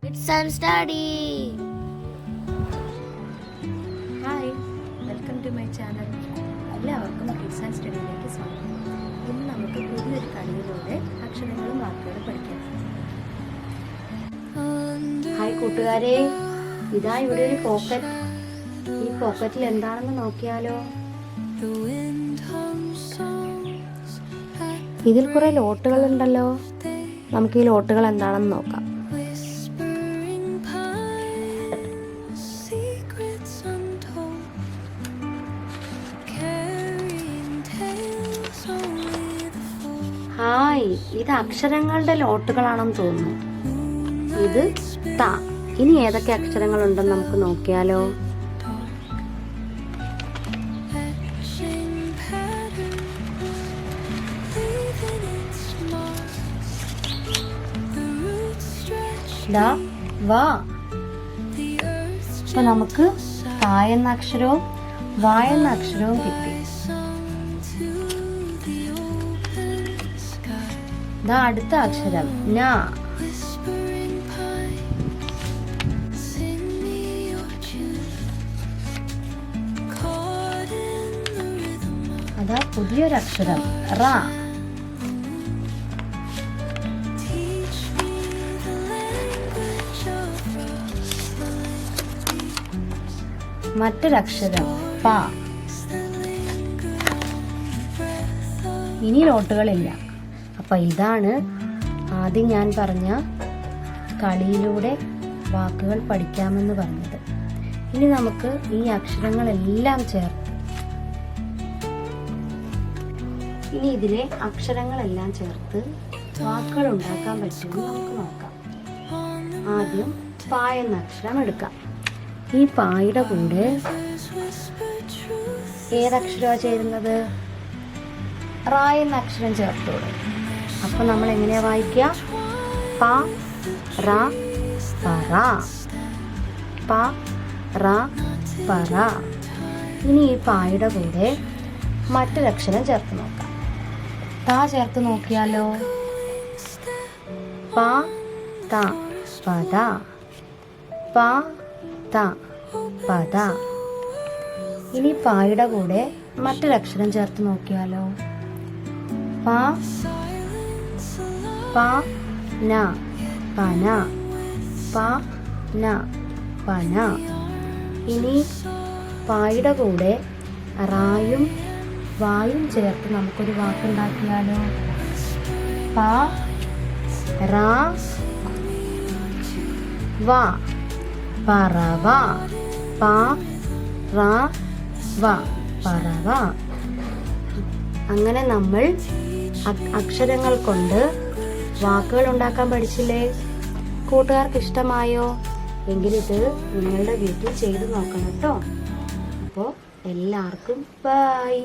It's time study. Hi, welcome to my channel. എല്ലാവർക്കും kids and സ്റ്റഡിയിലേക്ക് സ്വാഗതം. ഇന്ന് നമുക്ക് പുതിയൊരു കളിയിലൂടെ അക്ഷരങ്ങളും വാക്കുകളും പഠിക്കാം. ഹായ് കൂട്ടുകാരെ, ഇതാ ഇവിടെ ഒരു പോക്കറ്റ്. ഈ പോക്കറ്റിൽ എന്താണെന്ന് നോക്കിയാലോ? ഇതിൽ കുറെ ലോട്ടുകൾ ഉണ്ടല്ലോ. നമുക്ക് ഈ ലോട്ടുകൾ എന്താണെന്ന് നോക്കാം. ഹായ്, ഇത് അക്ഷരങ്ങളുടെ ലോട്ടുകളാണെന്ന് തോന്നുന്നു. ഇത് ത. ഇനി ഏതൊക്കെ അക്ഷരങ്ങളുണ്ടെന്ന് നമുക്ക് നോക്കിയാലോ? വാ. അപ്പൊ നമുക്ക് ത എന്ന അക്ഷരവും വ എന്ന അക്ഷരവും കിട്ടി. അടുത്ത അക്ഷരം ന. അതാ പുതിയൊരു അക്ഷരം റ. മറ്റൊരക്ഷരം പ. ഇനി നോട്ടുകളില്ല. അപ്പൊ ഇതാണ് ആദ്യം ഞാൻ പറഞ്ഞ കളിയിലൂടെ വാക്കുകൾ പഠിക്കാമെന്ന് പറഞ്ഞത്. ഇനി നമുക്ക് ഈ അക്ഷരങ്ങളെല്ലാം ചേർത്ത് ഇതിലെ അക്ഷരങ്ങളെല്ലാം ചേർത്ത് വാക്കുകൾ ഉണ്ടാക്കാൻ പറ്റുമെന്ന് നമുക്ക് നോക്കാം. ആദ്യം പ എന്ന അക്ഷരം എടുക്കാം. ഈ പായുടെ കൂടെ ഏതക്ഷരമാണ് ചേരുന്നത്? റ എന്ന അക്ഷരം ചേർത്തോളൂ. അപ്പൊ നമ്മൾ എങ്ങനെയാ വായിക്കുക? പ റ പറ. പ റ പറ. ഇനി ഈ പായുടെ കൂടെ മറ്റൊരക്ഷരം ചേർത്ത് നോക്കാം. ത ചേർത്ത് നോക്കിയാലോ? പ ത പദ. പ ത പദ. ഇനി പായുടെ കൂടെ മറ്റൊരക്ഷരം ചേർത്ത് നോക്കിയാലോ? പ പ ന പന. പ ന പന. ഇനി പായുടെ കൂടെ റായും വായും ചേർത്ത് നമുക്കൊരു വാക്കുണ്ടാക്കിയാലോ? പ റ വ. പറവ. പ റ വ പറവ. അങ്ങനെ നമ്മൾ അക്ഷരങ്ങൾ കൊണ്ട് വാക്കുകൾ ഉണ്ടാക്കാൻ പഠിച്ചില്ലേ? കൂട്ടുകാർക്ക് ഇഷ്ടമായോ? എങ്കിലിത് നിങ്ങളുടെ വീട്ടിൽ ചെയ്തു നോക്കണം കേട്ടോ. അപ്പോൾ എല്ലാവർക്കും ബൈ.